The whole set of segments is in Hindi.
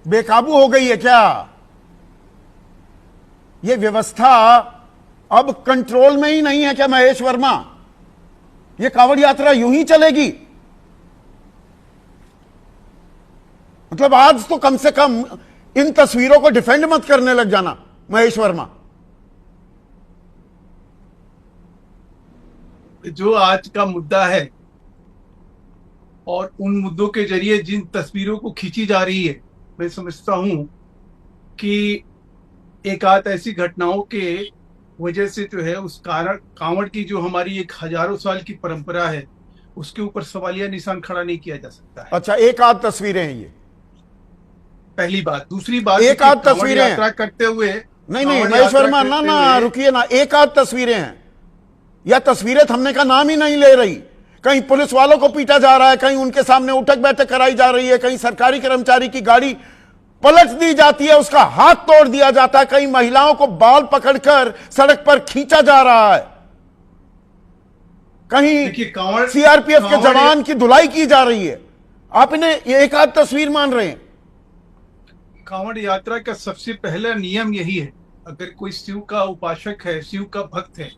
बेकाबू हो गई है क्या? ये व्यवस्था अब कंट्रोल में ही नहीं है क्या महेश वर्मा? ये कांवड़ यात्रा यूं ही चलेगी? मतलब आज तो कम से कम इन तस्वीरों को डिफेंड मत करने लग जाना महेश वर्मा। जो आज का मुद्दा है और उन मुद्दों के जरिए जिन तस्वीरों को खींची जा रही है, मैं समझता हूं कि एक आध ऐसी घटनाओं के वजह से जो है उस कारण कांवड़ की जो हमारी एक हजारों साल की परंपरा है उसके ऊपर सवालिया निशान खड़ा नहीं किया जा सकता है। अच्छा, एक आध तस्वीरें हैं ये, पहली बात। दूसरी बात, एक आध तस्वीरें यात्रा करते हुए नहीं महेश वर्मा, ना रुकिए ना, एक आध तस्वीरें हैं या तस्वीरें थमने का नाम ही नहीं ले रही। कहीं पुलिस वालों को पीटा जा रहा है, कहीं उनके सामने उठक बैठक कराई जा रही है, कहीं सरकारी कर्मचारी की गाड़ी पलट दी जाती है, उसका हाथ तोड़ दिया जाता है, कहीं महिलाओं को बाल पकड़कर सड़क पर खींचा जा रहा है, कहीं सीआरपीएफ के जवान की धुलाई की जा रही है। आप इन्हें एक आध तस्वीर मान रहे हैं? कांवड़ यात्रा का सबसे पहला नियम यही है, अगर कोई शिव का उपासक है, शिव का भक्त है,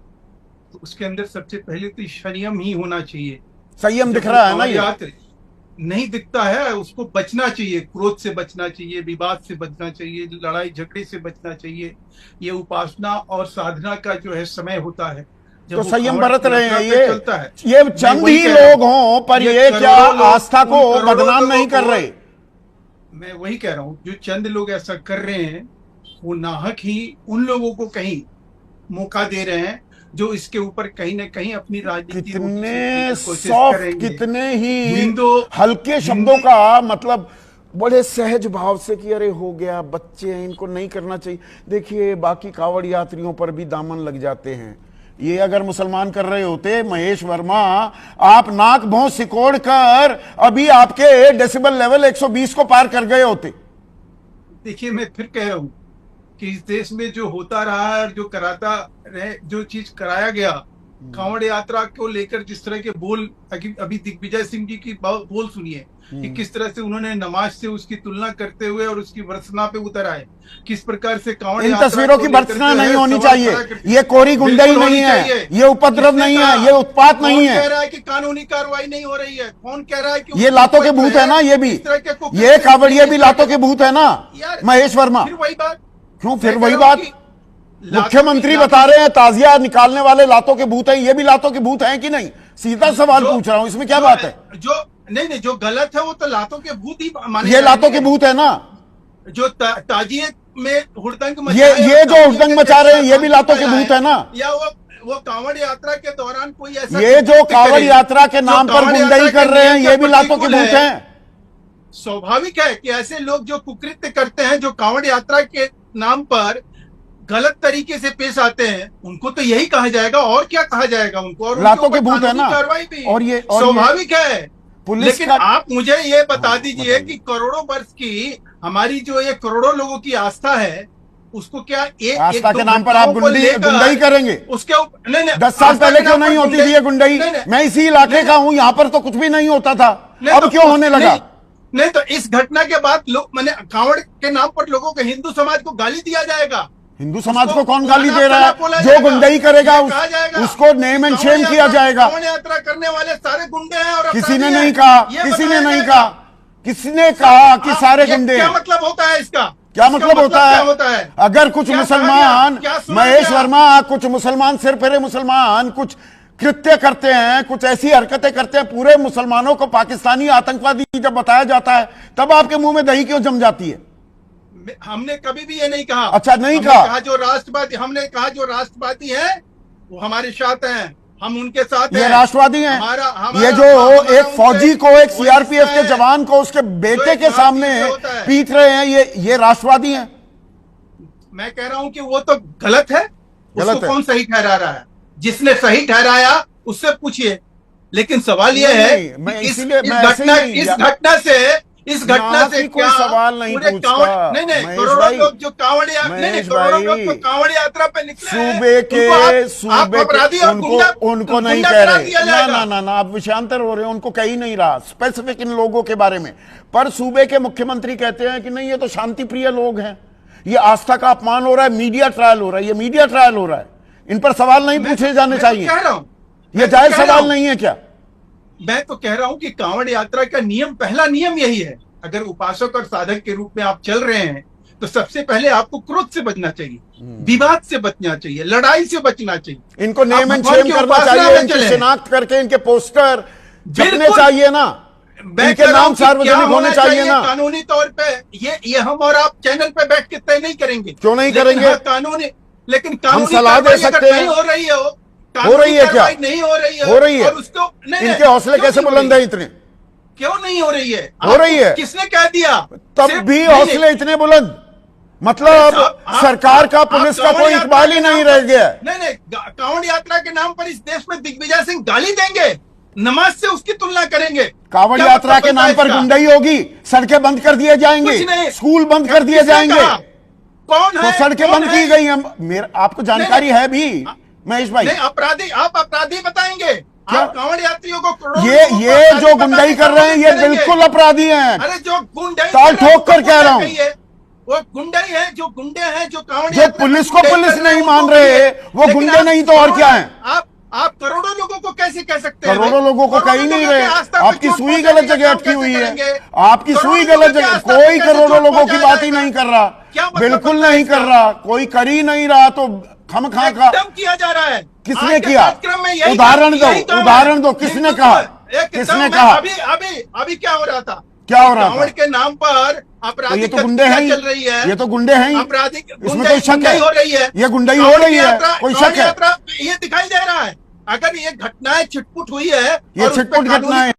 तो उसके अंदर सबसे पहले तो संयम ही होना चाहिए। संयम दिख रहा है ना? ये नहीं दिखता है, उसको बचना चाहिए, क्रोध से बचना चाहिए, विवाद से बचना चाहिए, लड़ाई झगड़े से बचना चाहिए। ये उपासना और साधना का जो है समय होता है, तो संयम बरत रहे हैं चलता है। ये चंद ही लोग हों पर ये क्या आस्था को बदनाम नहीं कर रहे? मैं वही कह रहा हूं, जो चंद लोग ऐसा कर रहे हैं वो नाहक ही उन लोगों को कहीं मौका दे रहे हैं जो इसके ऊपर कहीं ना कहीं अपनी राजनीति कितने सॉफ्ट, कितने ही हल्के शब्दों का मतलब बड़े सहज भाव से कि अरे हो गया, बच्चे हैं, इनको नहीं करना चाहिए। देखिए बाकी कांवड़ यात्रियों पर भी दामन लग जाते हैं। ये अगर मुसलमान कर रहे होते महेश वर्मा, आप नाक भौं सिकोड़ कर अभी आपके डेसिबल लेवल 120 को पार कर गए होते। देखिए मैं फिर कह रहा हूं कि इस देश में जो होता रहा है और जो कराता रहे, जो चीज कराया गया, कांवड़ यात्रा को लेकर जिस तरह के बोल, अभी दिग्विजय सिंह जी की बोल सुनिए कि किस तरह से उन्होंने नमाज से उसकी तुलना करते हुए और उसकी वर्षना पे उतर आए, किस प्रकार से कांवड़ इन तस्वीरों की वर्षना नहीं होनी चाहिए। ये कोरी गुंडाई नहीं है, ये उपद्रव नहीं है, ये उत्पात नहीं है। कह रहा है कि कानूनी कार्रवाई नहीं हो रही है? कौन कह रहा है कि ये लातों के भूत है ना? ये भी, ये कांवड़िए भी लातों के भूत है ना महेश वर्मा? फिर वही बात, क्यों फिर वही बात? मुख्यमंत्री बता रहे हैं ताजिया निकालने वाले लातों के भूत हैं, ये भी लातों के भूत हैं कि नहीं? सीधा सवाल पूछ रहा हूं, इसमें क्या बात है? जो नहीं, जो गलत है वो तो लातों के भूत ही माने। ये लातों के भूत है ना? जो ताजिए में हुड़दंग ये जो हुड़दंग मचा रहे हैं ये भी लातों के भूत है ना? या वो कांवड़ यात्रा के दौरान कोई ऐसा, ये जो कांवड़ यात्रा के नाम पर गुंडाई कर रहे हैं ये भी लातों के भूत हैं। स्वाभाविक है कि ऐसे लोग जो कुकृत्य करते हैं, जो कांवड़ यात्रा के नाम पर गलत तरीके से पेश आते हैं, उनको तो यही कहा जाएगा, और क्या कहा जाएगा उनको? और लातों के भूत है ना? कार्रवाई भी और ये स्वाभाविक है। लेकिन आप मुझे ये बता दीजिए कि करोड़ों वर्ष की हमारी जो ये करोड़ों लोगों की आस्था है, उसको क्या आस्था के नाम पर आप गुंडाई करेंगे? उसके ऊपर नहीं, 10 साल पहले क्यों नहीं होती थी ये गुंडाई? मैं इसी इलाके का हूं, यहाँ पर तो कुछ भी नहीं होता था, अब क्यों होने लगा? नहीं तो इस घटना के बाद लोग, मैंने कांवड़ के नाम पर लोगों को, हिंदू समाज को गाली दिया जाएगा। हिंदू समाज को कौन गाली दे रहा है? जो गुंडाई करेगा उसको नेम एंड शेम किया जाएगा। कांवड़ यात्रा करने वाले सारे गुंडे हैं। और किसी ने नहीं कहा, किसी ने नहीं कहा, किसने कहा कि सारे गुंडे? क्या मतलब होता है इसका? क्या मतलब होता है? अगर कुछ मुसलमान, महेश वर्मा, कुछ मुसलमान, सिर फेरे मुसलमान कुछ कृत्य करते हैं, कुछ ऐसी हरकतें करते हैं, पूरे मुसलमानों को पाकिस्तानी आतंकवादी जब बताया जाता है तब आपके मुंह में दही क्यों जम जाती है? हमने कभी भी ये नहीं कहा। अच्छा, नहीं कहा? जो राष्ट्रवादी, हमने कहा जो राष्ट्रवादी है वो हमारे साथ हैं, हम उनके साथ ये राष्ट्रवादी हैं। ये जो एक फौजी को, एक सीआरपीएफ के जवान को उसके बेटे के सामने पीट रहे हैं, ये राष्ट्रवादी हैं? मैं कह रहा हूं कि वो तो गलत है, उसको कौन सही ठहरा रहा है? जिसने सही ठहराया उससे पूछिए। लेकिन सवाल यह है, इस घटना से इस घटना यहाँ से की कोई क्या सवाल नहीं पूरे पूछता। नहीं नहीं महेश करोड़ों भाई, लोग जो कांवड़ यात्रा नहीं महेश करोड़ों भाई, लोग तो कांवड़ यात्रा पे निकले हैं, सूबे के आप अपराधी और गुंडा उनको नहीं गुंडा कह करार रहे। दिया ना जाएगा। ना ना ना, आप विषयांतर हो रहे हो, उनको कह ही नहीं रहा स्पेसिफिक इन लोगों के बारे में। पर सूबे के मुख्यमंत्री कहते हैं कि नहीं, ये तो शांति प्रिय लोग हैं, ये आस्था का अपमान हो रहा है, मीडिया ट्रायल हो रहा है, ये मीडिया ट्रायल हो रहा है, इन पर सवाल नहीं पूछे जाने चाहिए। कह रहा हूं, ये जायज सवाल नहीं है क्या? मैं तो कह रहा हूं कि कांवड़ यात्रा का नियम, पहला नियम यही है, अगर उपासक और साधक के रूप में आप चल रहे हैं तो सबसे पहले आपको क्रोध से बचना चाहिए, विवाद से बचना चाहिए, लड़ाई से बचना चाहिए। इनको नेम एंड भगवान शेम की करना उपासना चाहिए, में इनकी चले। शिनाख्त करके इनके पोस्टर छपने बिल्कुल। चाहिए ना, मैं इनके कह रहा हूं नाम कि क्या सार्वजनिक होने होना चाहिए ना। कानूनी तौर पे ये हम और आप चैनल पे बैठ के तय नहीं करेंगे। क्यों नहीं लेकिन करेंगे? हाँ, कानूनी, लेकिन कानूनी सलाह दे कार्रवाई अगर सकते हैं। नहीं हो रही है, हो रही है क्या? नहीं हो रही है, हो रही है। और उसको नहीं, इनके हौसले कैसे बुलंद है इतने? क्यों नहीं हो रही है? हो रही है। किसने कह दिया? तब सिर्फ- भी नहीं, हौसले इतने बुलंद, मतलब सरकार का, पुलिस का कोई इकबाल ही नहीं रह गया। नहीं, कांवड़ यात्रा के नाम पर इस देश में दिग्विजय सिंह गाली देंगे, नमाज से उसकी तुलना करेंगे। कांवड़ क्या यात्रा मतलब के नाम पर इसका? गुंडाई होगी, सड़कें बंद कर दिए जाएंगे, कुछ नहीं। स्कूल बंद कर दिए किसने जाएंगे, कहा? कौन है? तो सड़कें कौन बंद है? की गई हैं। मेरा आपको जानकारी है भी महेश भाई? नहीं, अपराधी, आप अपराधी बताएंगे। क्या? आप कांवड़ यात्रियों को करोड़ों ये लोगों को ये अपराधी जो बता गुंडाई के कर रहे हैं, ये करेंगे। बिल्कुल अपराधी हैं। अरे जो गुंडाई ताल कर रहे हैं, ठोक कर उनको कह रहा हूं। कहिए। वो गुंडाई है, जो गुंडे हैं, जो कांवड़ जो यात्रा पुलिस को गुंडाई पुलिस कर रहे हैं, नहीं मान उनको रहे, कहिए। वो लेकिन गुंडे आप नहीं तो और क्या हैं? आप करोड़ों लोगों को कैसे कह सकते हैं? करोड़ों लोगों को कह ही नहीं रहे, आपकी सुई गलत जगह अटकी हुई है, आपकी सुई गलत जगह। कोई करोड़ों लोगों की बात ही नहीं कर रहा, बिल्कुल नहीं कर रहा, कोई कर ही नहीं रहा, तो खम खा का एकदम किया जा रहा है। किसने आज के किया? कार्यक्रम में यही उदाहरण दो, यही काम है। उदाहरण दो, किसने कहा? एकदम किसने मैं कहा? अभी क्या हो रहा था? क्या हो रहा कांवड़ था? के नाम पर तो आपराधिक ये तो गुंडे हैं ही, चल रही है। ये तो गुंडे हैं ही, आपराधिक इसमें कोई शक गुंडाई है? हो रही है, ये गुंडाई हो कांवड़ रही की है, यात्रा- कोई कांवड़ शक है? यात्रा ये दिखाई दे रहा है। अगर ये घटनाएं छिटपुट हुई है, ये और उस पे छिटपुट कानूनी घटनाएं